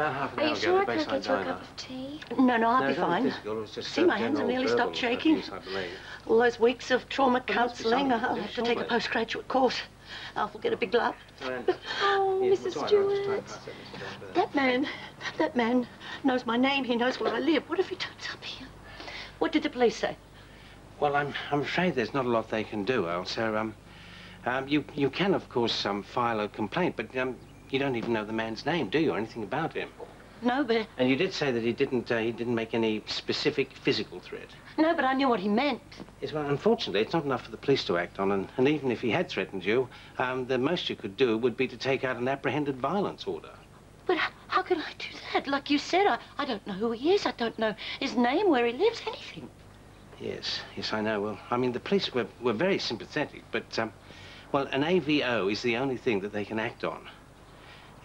About half an hour Are you ago, sure the I can't Bayside get you a Diner. cup of tea? No, I'll be it wasn't fine. physical, it was just See, my hands have general nearly stopped verbal shaking. abuse, I believe. All those weeks of trauma There must be counselling. something to I'll do, have to take a surely. postgraduate course. I'll get a big lump. Oh, Yeah, Mrs. it's all right, I'll just try Stewart. and pass it, Mr. Dunn. That man knows my name. He knows where I live. What if he turns up here? What did the police say? Well, I'm afraid there's not a lot they can do, Ailsa. You can, of course, file a complaint, but you don't even know the man's name, do you, or anything about him? No, but... And you did say that he didn't make any specific physical threat. No, but I knew what he meant. Yes, well, unfortunately, it's not enough for the police to act on, and even if he had threatened you, the most you could do would be to take out an apprehended violence order. But how can I do that? Like you said, I don't know who he is. I don't know his name, where he lives, anything. Yes, I know. Well, I mean, the police were very sympathetic, but, well, an AVO is the only thing that they can act on.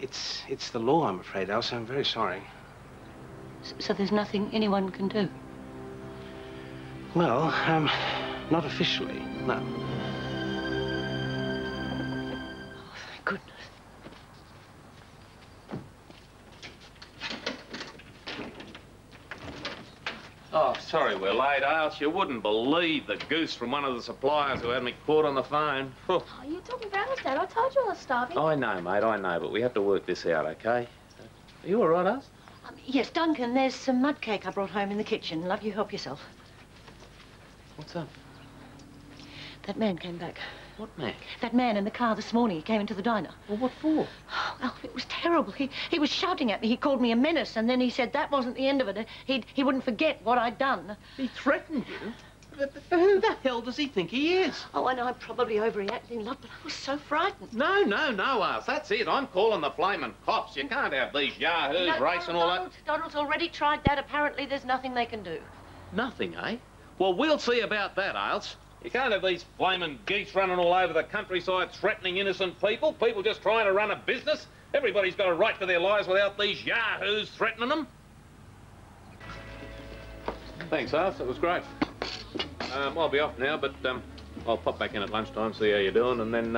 It's the law, I'm afraid, Ailsa. I'm very sorry. So there's nothing anyone can do? Well, not officially, no. Oh, thank goodness. Oh, sorry we're late, Ailsa. You wouldn't believe the goose from one of the suppliers who had me caught on the phone. Oh, you're talking for hours, Dad. I told you I was starving. I know, mate, I know, but we have to work this out, OK? Are you all right, Ailsa? Yes, Duncan, there's some mud cake I brought home in the kitchen. Love, you help yourself. What's up? That man came back. What man? That man in the car this morning. He came into the diner. Well, what for? Oh, Alf, it was terrible. He was shouting at me. He called me a menace, and then he said that wasn't the end of it. He wouldn't forget what I'd done. He threatened you? But who the hell does he think he is? Oh, I know I'm probably overreacting, love, but I was so frightened. No, Ailsa. That's it. I'm calling the flaming cops. You can't have these yahoos racing all that. Donald's already tried that. Apparently, there's nothing they can do. Nothing, eh? Well, we'll see about that, Ailsa. You can't have these flaming geese running all over the countryside threatening innocent people. People just trying to run a business. Everybody's got a right to their lives without these yahoos threatening them. Thanks, Ailsa. It was great. I'll be off now, but I'll pop back in at lunchtime, see how you're doing, and then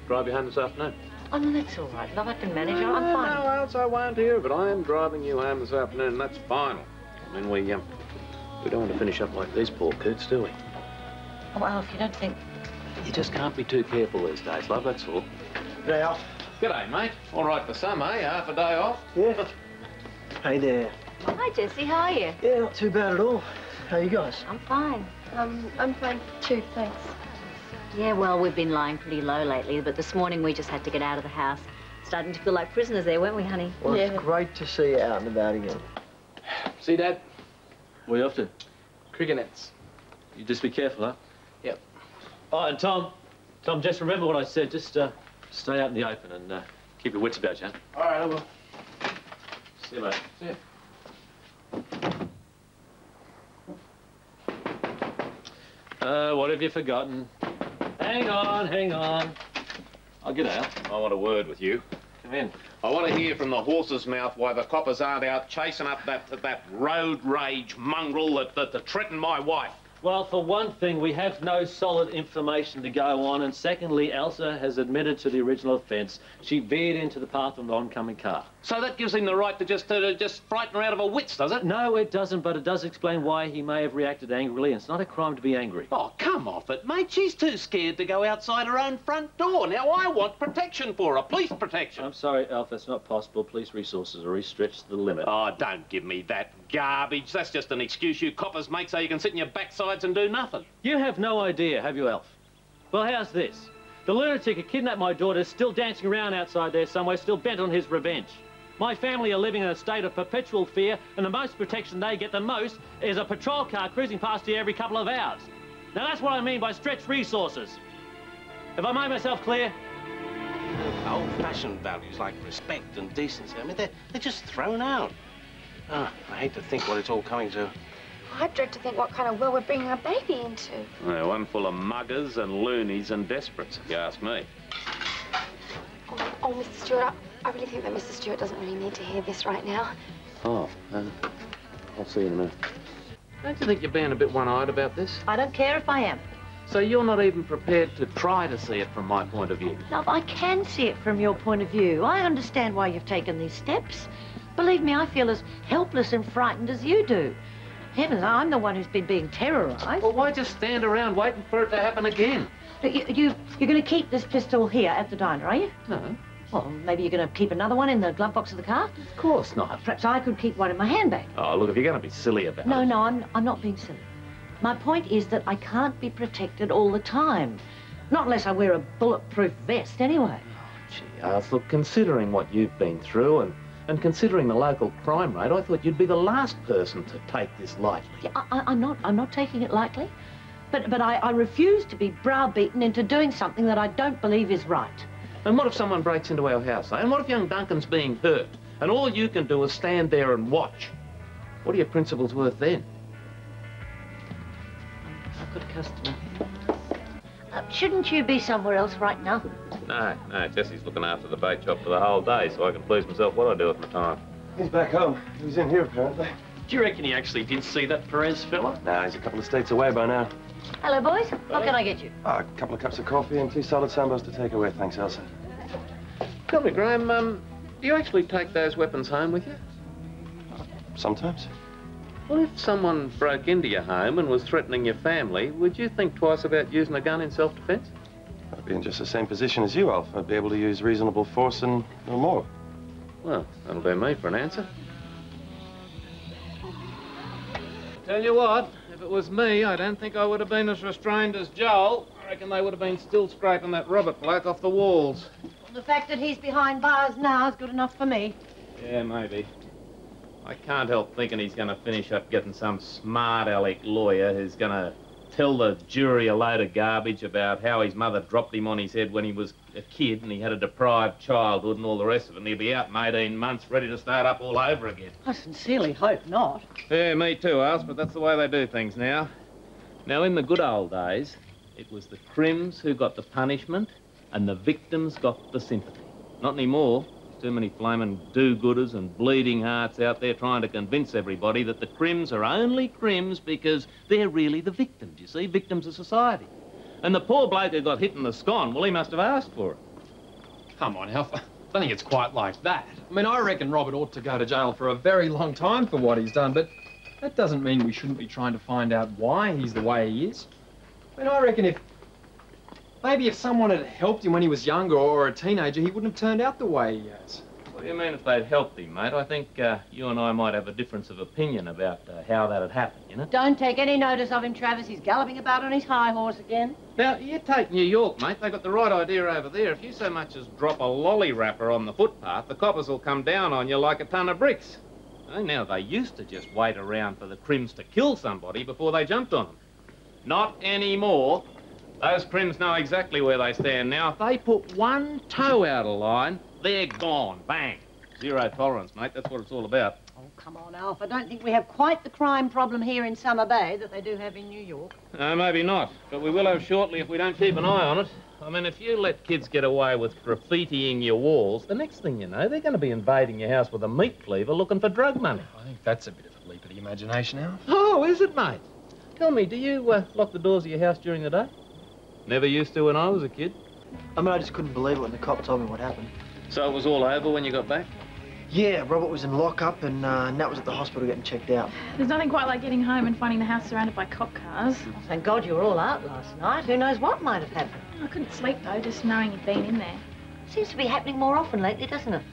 drive you home this afternoon. Oh, no, that's all right, love. I can manage. I'm fine. No, Ailsa, I won't hear, but I am driving you home this afternoon, and that's final. I mean, we don't want to finish up like these poor coots, do we? Oh, Alf, you don't think... You just can't be too careful these days, love, that's all. G'day, Alf. G'day, mate. All right for some, eh? Half a day off? Yeah. Hey there. Hi, Jessie. How are you? Yeah, not too bad at all. How you guys? I'm fine. I'm fine too, thanks. Yeah, well, we've been lying pretty low lately, but this morning we just had to get out of the house. Starting to feel like prisoners there, weren't we, honey? Well, it's great to see you out and about again. See, Dad? Where you off to? Cricket nets. You just be careful, huh? Yep. Oh, and Tom, just remember what I said. Just stay out in the open and keep your wits about you, huh? All right, I will. See you, mate. See ya. What have you forgotten? Hang on. I'll get out. I want a word with you. Come in. I want to hear from the horse's mouth why the coppers aren't out chasing up that road rage mongrel that threatened my wife. Well, for one thing, we have no solid information to go on, and secondly, Ailsa has admitted to the original offence. She veered into the path of an oncoming car. So that gives him the right to just frighten her out of her wits, does it? No, it doesn't, but it does explain why he may have reacted angrily, and it's not a crime to be angry. Oh, come off it, mate. She's too scared to go outside her own front door. Now, I want protection for her, police protection. I'm sorry, Alf, that's not possible. Police resources are stretched to the limit. Oh, don't give me that garbage. That's just an excuse you coppers make so you can sit in your backsides and do nothing. You have no idea, have you, Alf? Well, how's this? The lunatic who kidnapped my daughter is still dancing around outside there somewhere, still bent on his revenge. My family are living in a state of perpetual fear, and the most protection they get the most is a patrol car cruising past here every couple of hours. Now, that's what I mean by stretched resources. Have I made myself clear? Old-fashioned values like respect and decency, I mean, they're just thrown out. Oh, I hate to think what it's all coming to. I dread to think what kind of world we're bringing our baby into. Yeah, one full of muggers and loonies and desperates, if you ask me. Oh, Mr. Stewart, I really think that Mr. Stewart doesn't really need to hear this right now. Oh, I'll see you in a minute. Don't you think you're being a bit one-eyed about this? I don't care if I am. So you're not even prepared to try to see it from my point of view? Love, I can see it from your point of view. I understand why you've taken these steps. Believe me, I feel as helpless and frightened as you do. Heavens, I'm the one who's been being terrorised. Well, why just stand around waiting for it to happen again? You're going to keep this pistol here at the diner, are you? No. Well, maybe you're going to keep another one in the glove box of the car? Of course not. Perhaps I could keep one in my handbag. Oh, look, if you're going to be silly about it... No, I'm not being silly. My point is that I can't be protected all the time. Not unless I wear a bulletproof vest, anyway. Oh, gee, Ailsa, look, considering what you've been through and considering the local crime rate, I thought you'd be the last person to take this lightly. Yeah, I'm not taking it lightly. But I refuse to be browbeaten into doing something that I don't believe is right. And what if someone breaks into our house, eh? And what if young Duncan's being hurt? And all you can do is stand there and watch. What are your principles worth then? I've got a customer. Shouldn't you be somewhere else right now? No, Jesse's looking after the bait shop for the whole day, so I can please myself what I do with my time. He's back home. He's in here, apparently. Do you reckon he actually did see that Perez fella? Nah, he's a couple of states away by now. Hello, boys. What can I get you? A couple of cups of coffee and 2 solid sambos to take away, thanks, Ailsa. Tell me, Graham, do you actually take those weapons home with you? Sometimes. Well, if someone broke into your home and was threatening your family, would you think twice about using a gun in self-defense? I'd be in just the same position as you, Alf. I'd be able to use reasonable force and no more. Well, that'll do me for an answer. Tell you what, if it was me, I don't think I would have been as restrained as Joel. I reckon they would have been still scraping that Robert bloke off the walls. The fact that he's behind bars now is good enough for me. Yeah, maybe. I can't help thinking he's going to finish up getting some smart aleck lawyer who's going to tell the jury a load of garbage about how his mother dropped him on his head when he was a kid and he had a deprived childhood and all the rest of it, and he'll be out in 18 months ready to start up all over again. I sincerely hope not. Yeah, me too, Ailsa, but that's the way they do things now. Now, in the good old days, it was the crims who got the punishment and the victims got the sympathy. Not anymore. Too many flaming do-gooders and bleeding hearts out there trying to convince everybody that the crims are only crims because they're really the victims, you see, victims of society. And the poor bloke who got hit in the scon, well, he must have asked for it. Come on, Alf. I don't think it's quite like that. I mean, I reckon Robert ought to go to jail for a very long time for what he's done, but that doesn't mean we shouldn't be trying to find out why he's the way he is. I mean, I reckon maybe if someone had helped him when he was younger or a teenager, he wouldn't have turned out the way he has. What do you mean if they'd helped him, mate? I think you and I might have a difference of opinion about how that had happened, you know? Don't take any notice of him, Travis. He's galloping about on his high horse again. Now, you take New York, mate. They've got the right idea over there. If you so much as drop a lolly wrapper on the footpath, the coppers will come down on you like a ton of bricks. Now, they used to just wait around for the crims to kill somebody before they jumped on them. Not anymore. Those crims know exactly where they stand now. If they put one toe out of line, they're gone. Bang. Zero tolerance, mate. That's what it's all about. Oh, come on, Alf. I don't think we have quite the crime problem here in Summer Bay that they do have in New York. Maybe not. But we will have shortly if we don't keep an eye on it. I mean, if you let kids get away with graffitiing your walls, the next thing you know, they're going to be invading your house with a meat cleaver looking for drug money. I think that's a bit of a leap of the imagination, Alf. Oh, is it, mate? Tell me, do you lock the doors of your house during the day? Never used to when I was a kid. I mean, I just couldn't believe it when the cop told me what happened. So it was all over when you got back? Yeah, Robert was in lockup and Nat was at the hospital getting checked out. There's nothing quite like getting home and finding the house surrounded by cop cars. Oh, thank God you were all out last night. Who knows what might have happened? I couldn't sleep, though, just knowing you'd been in there. Seems to be happening more often lately, doesn't it?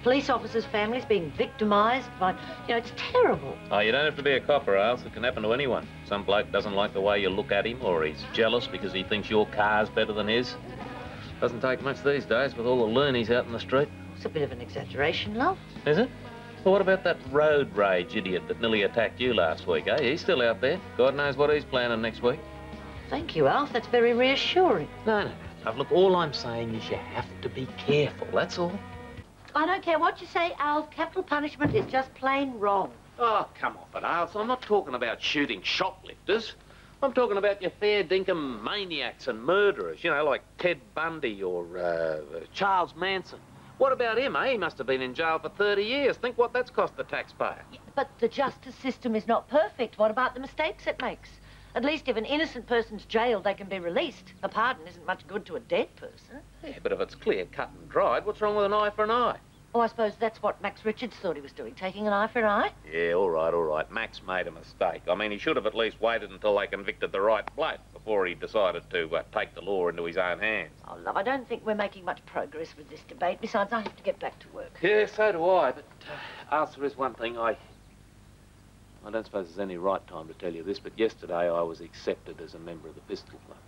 Police officers' families being victimised by... You know, it's terrible. Oh, you don't have to be a cop or else. It can happen to anyone. Some bloke doesn't like the way you look at him, or he's jealous because he thinks your car's better than his. Doesn't take much these days with all the loonies out in the street. It's a bit of an exaggeration, love. Is it? Well, what about that road rage idiot that nearly attacked you last week, eh? He's still out there. God knows what he's planning next week. Thank you, Alf. That's very reassuring. No. Look, all I'm saying is you have to be careful, that's all. I don't care what you say, Alf. Capital punishment is just plain wrong. Oh, come off it, Ailsa. I'm not talking about shooting shoplifters. I'm talking about your fair dinkum maniacs and murderers, you know, like Ted Bundy or Charles Manson. What about him, eh? He must have been in jail for 30 years. Think what that's cost the taxpayer. Yeah, but the justice system is not perfect. What about the mistakes it makes? At least if an innocent person's jailed, they can be released. A pardon isn't much good to a dead person. Yeah, but if it's clear, cut and dried, what's wrong with an eye for an eye? Oh, I suppose that's what Max Richards thought he was doing, taking an eye for an eye? Yeah, all right, all right. Max made a mistake. I mean, he should have at least waited until they convicted the right bloke before he decided to take the law into his own hands. Oh, love, I don't think we're making much progress with this debate. Besides, I have to get back to work. Yeah, so do I, but Ailsa, is one thing I don't suppose there's any right time to tell you this, but yesterday I was accepted as a member of the Pistol Club.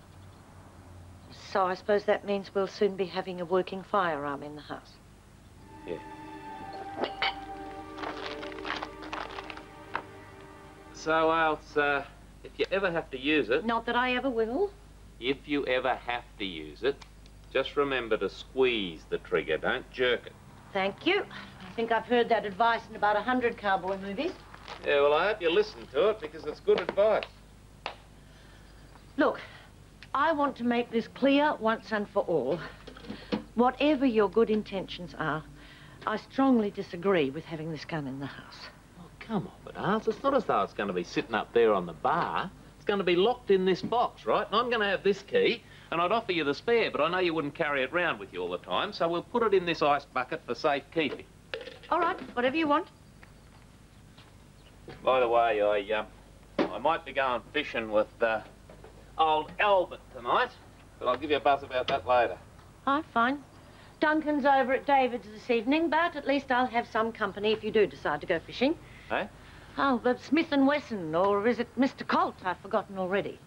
So I suppose that means we'll soon be having a working firearm in the house. Yeah. So, Ailsa, if you ever have to use it... Not that I ever will. If you ever have to use it, just remember to squeeze the trigger, don't jerk it. Thank you. I think I've heard that advice in about 100 cowboy movies. Yeah, well, I hope you listen to it, because it's good advice. Look, I want to make this clear once and for all. Whatever your good intentions are, I strongly disagree with having this gun in the house. Oh, come on, but Ailsa, it's not as though it's going to be sitting up there on the bar. It's going to be locked in this box, right? And I'm going to have this key, and I'd offer you the spare, but I know you wouldn't carry it round with you all the time, so we'll put it in this ice bucket for safekeeping. All right, whatever you want. By the way, I might be going fishing with old Albert tonight, but I'll give you a buzz about that later. All right, fine. Duncan's over at David's this evening, but at least I'll have some company if you do decide to go fishing. Eh? Oh, but Smith & Wesson, or is it Mr. Colt? I've forgotten already.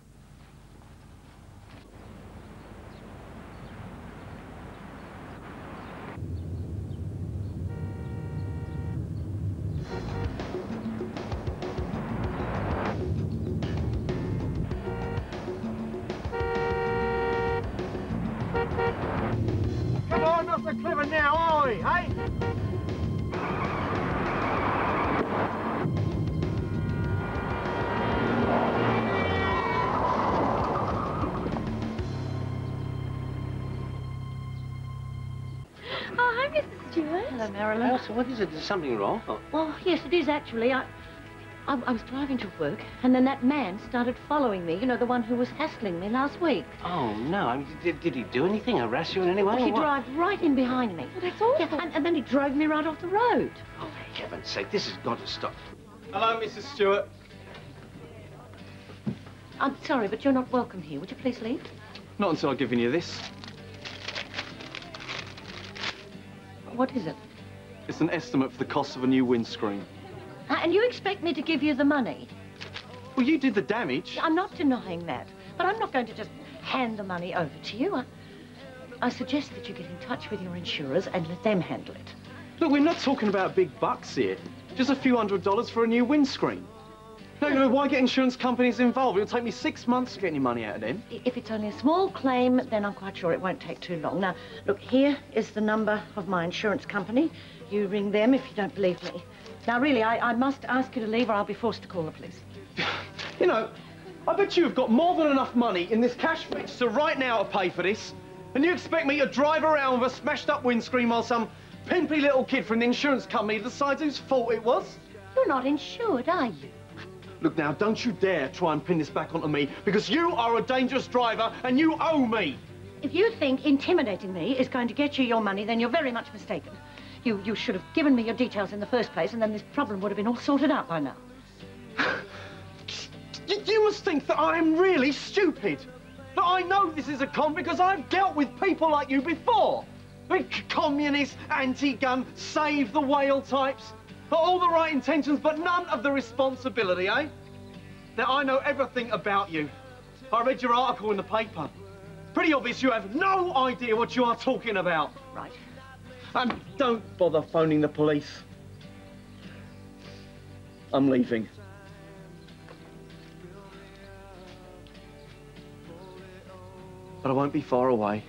Come on, not so clever now, are we, eh? Oh, hi, Mrs. Stewart. Hello, Marilyn. Ailsa, what is it? Is something wrong? Oh. Well, yes, it is actually. I was driving to work, and then that man started following me. You know, the one who was hassling me last week. Oh, no. I mean, did he do anything? Harass you in any way? Well, he or what? drove right in behind me. Well, that's awful. Yeah, and then he drove me right off the road. Oh, for heaven's sake, this has got to stop. Hello, Mrs. Stewart. I'm sorry, but you're not welcome here. Would you please leave? Not until I've given you this. What is it? It's an estimate for the cost of a new windscreen. And you expect me to give you the money? Well, you did the damage. I'm not denying that, but I'm not going to just hand the money over to you. I suggest that you get in touch with your insurers and let them handle it. Look, we're not talking about big bucks here. Just a few $100s for a new windscreen. No, why get insurance companies involved? It'll take me 6 months to get any money out of them. If it's only a small claim, then I'm quite sure it won't take too long. Now, look, here is the number of my insurance company. You ring them if you don't believe me. Now, really, I must ask you to leave or I'll be forced to call the police. You know, I bet you've got more than enough money in this cash register right now to pay for this. And you expect me to drive around with a smashed-up windscreen while some pimply little kid from the insurance company decides whose fault it was? You're not insured, are you? Look now, don't you dare try and pin this back onto me, because you are a dangerous driver and you owe me. If you think intimidating me is going to get you your money, then you're very much mistaken. You should have given me your details in the first place, and then this problem would have been all sorted out by now. You must think that I'm really stupid. That I know this is a con because I've dealt with people like you before. I mean, communist, anti-gun, save the whale types. All the right intentions, but none of the responsibility, eh? Now, I know everything about you. I read your article in the paper. Pretty obvious you have no idea what you are talking about. Right. And don't bother phoning the police. I'm leaving. But I won't be far away.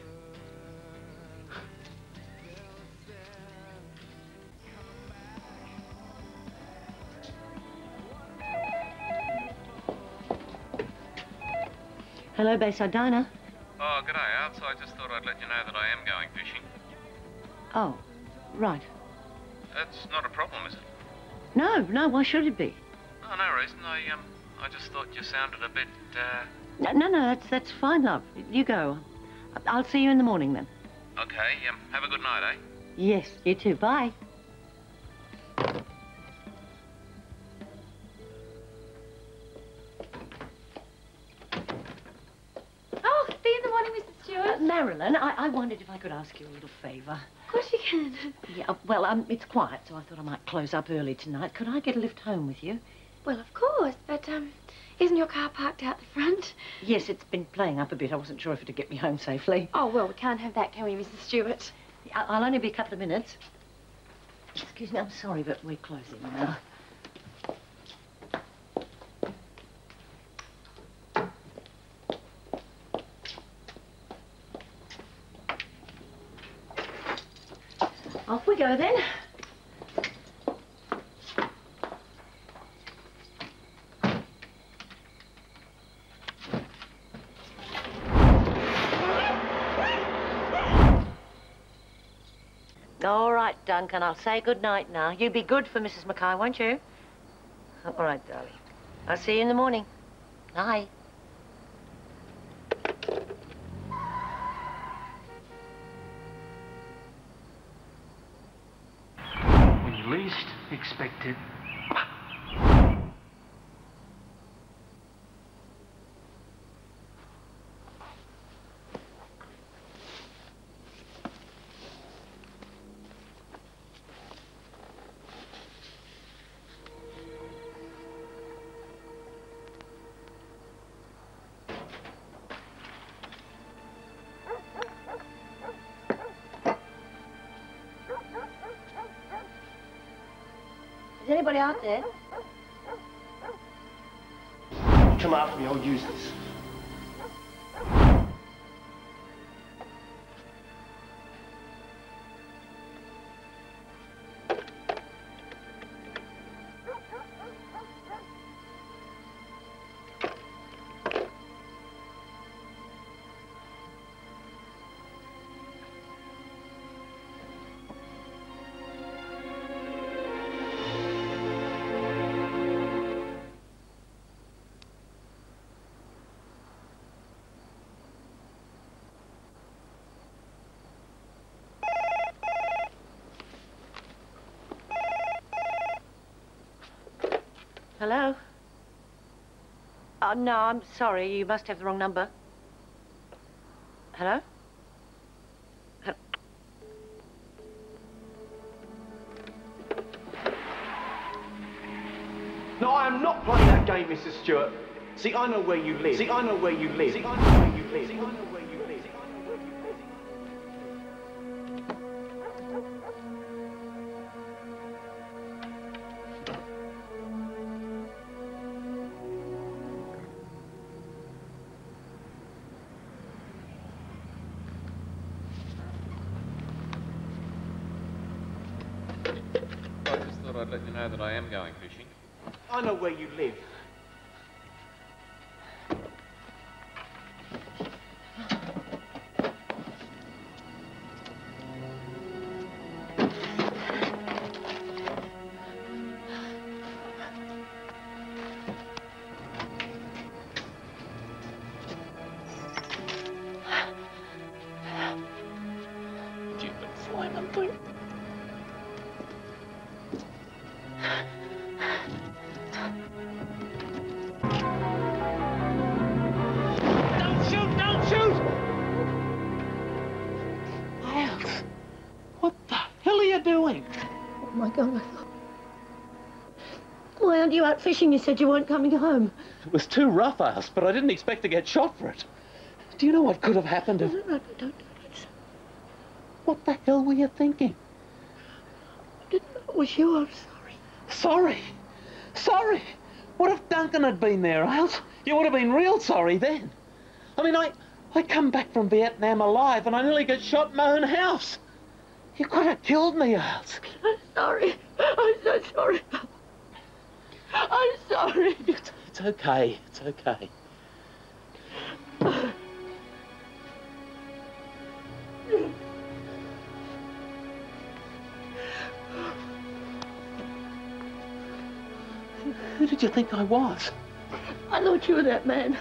Hello, Bayside Diner. Oh, g'day, Ailsa. I just thought I'd let you know that I am going fishing. Oh, right. That's not a problem, is it? No, why should it be? Oh, no reason. I just thought you sounded a bit, No, that's fine, love. You go. I'll see you in the morning, then. Okay, have a good night, eh? Yes, you too. Bye. Oh, see you in the morning, Mrs. Stewart. Marilyn, I wondered if I could ask you a little favour. Of course you can. Yeah, well, it's quiet, so I thought I might close up early tonight. Could I get a lift home with you? Well, of course, but, isn't your car parked out the front? Yes, it's been playing up a bit. I wasn't sure if it'd get me home safely. Oh, well, we can't have that, can we, Mrs. Stewart? I'll only be a couple of minutes. Excuse me, I'm sorry, but we're closing now. Off we go, then. All right, Duncan, I'll say good night now. You be good for Mrs. Mackay, won't you? All right, darling. I'll see you in the morning. Bye. When you least expect it. Is anybody out there? Come after me, I'll use this. Hello? Oh, no, I'm sorry. You must have the wrong number. Hello? No, I am not playing that game, Mrs. Stewart. See, I know where you live. See, I know where you live. See, I know where you live. See, I know where you live. I just thought I'd let you know that I am going fishing. I know where you live. Stupid flaming thing. Don't shoot! Don't shoot! Ailsa, what the hell are you doing? Oh, my God. Why aren't you out fishing? You said you weren't coming home. It was too rough, Ailsa, but I didn't expect to get shot for it. Do you know what could have happened if... No, don't. What the hell were you thinking? I didn't know it was you. I'm sorry. Sorry? Sorry? What if Duncan had been there, Ailsa? You would have been real sorry then. I mean, I come back from Vietnam alive and I nearly got shot in my own house. You could have killed me, Ailsa. I'm sorry. I'm so sorry. I'm sorry. It's okay. It's okay. Who did you think I was? I thought you were that man.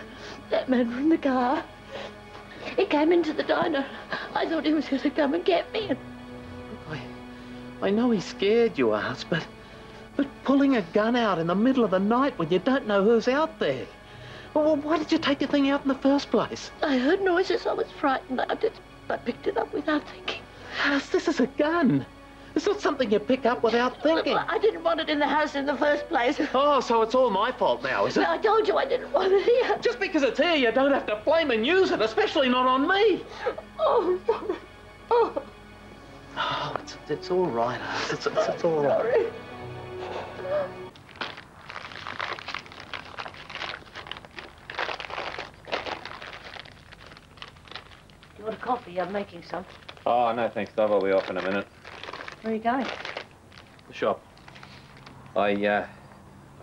That man from the car. He came into the diner. I thought he was going to come and get me. And I I know he scared you, Ailsa, but pulling a gun out in the middle of the night when you don't know who's out there. Well, why did you take the thing out in the first place? I heard noises. I was frightened. I picked it up without thinking. Ailsa, this is a gun. It's not something you pick up without thinking. I didn't want it in the house in the first place. Oh, so it's all my fault now, is it? I told you I didn't want it here. Just because it's here, you don't have to blame and use it, especially not on me. Oh, sorry. Oh. Oh, it's all right, Ailsa. It's all right. Sorry. You want a coffee? I'm making some. Oh, no, thanks, Dove. I'll be off in a minute. Where are you going? The shop. I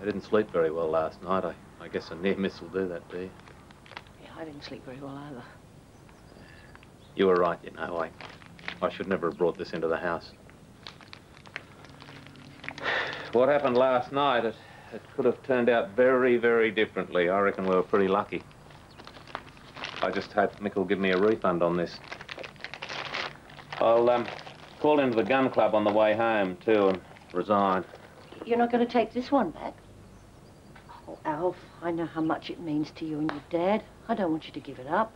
didn't sleep very well last night. I guess a near miss will do that, do you? Yeah, I didn't sleep very well either. You were right, you know. I should never have brought this into the house. What happened last night, it could have turned out very, very differently. I reckon we were pretty lucky. I just hope Mick will give me a refund on this. I'll call into the gun club on the way home, too, and resign. You're not going to take this one back? Oh, Alf, I know how much it means to you and your dad. I don't want you to give it up.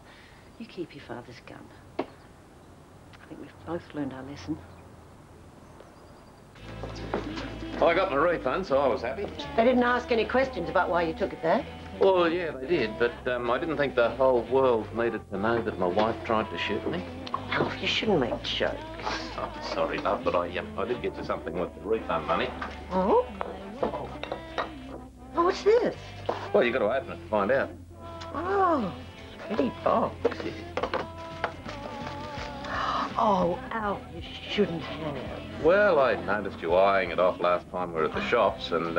You keep your father's gun. I think we've both learned our lesson. Well, I got my refund, so I was happy. They didn't ask any questions about why you took it back? Well, yeah, they did, but I didn't think the whole world needed to know that my wife tried to shoot me. Oh, Alf, you shouldn't make jokes. Oh, sorry, love, but I did get you something with the refund money. Oh? Oh, what's this? Well, you got to open it to find out. Oh, pretty box. Oh, Alf, you shouldn't have. Well, I noticed you eyeing it off last time we were at the shops, and,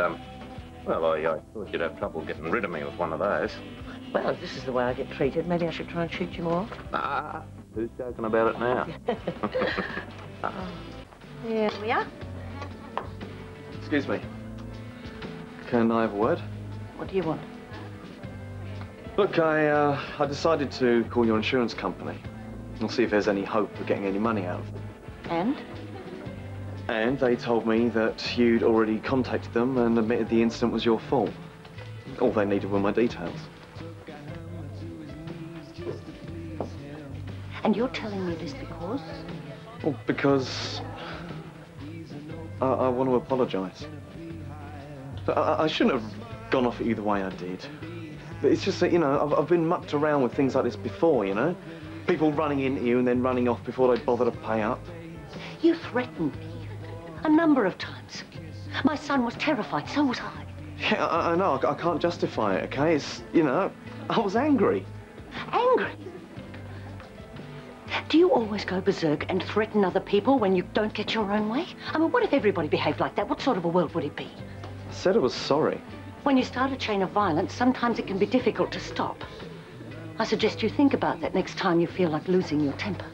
well, I thought you'd have trouble getting rid of me with one of those. Well, if this is the way I get treated, maybe I should try and shoot you more. Ah, who's joking about it now? Here we are. Excuse me. Can I have a word? What do you want? Look, I decided to call your insurance company. I'll see if there's any hope of getting any money out of them. And? And they told me that you'd already contacted them and admitted the incident was your fault. All they needed were my details. And you're telling me this because? Well, because I want to apologise. I shouldn't have gone off it either way I did. But it's just that, you know, I've been mucked around with things like this before, you know? People running into you and then running off before they bother to pay up. You threatened me a number of times. My son was terrified, so was I. Yeah, I know. I can't justify it, okay? It's, you know, I was angry. Angry? Do you always go berserk and threaten other people when you don't get your own way? I mean, what if everybody behaved like that? What sort of a world would it be? I said I was sorry. When you start a chain of violence, sometimes it can be difficult to stop. I suggest you think about that next time you feel like losing your temper.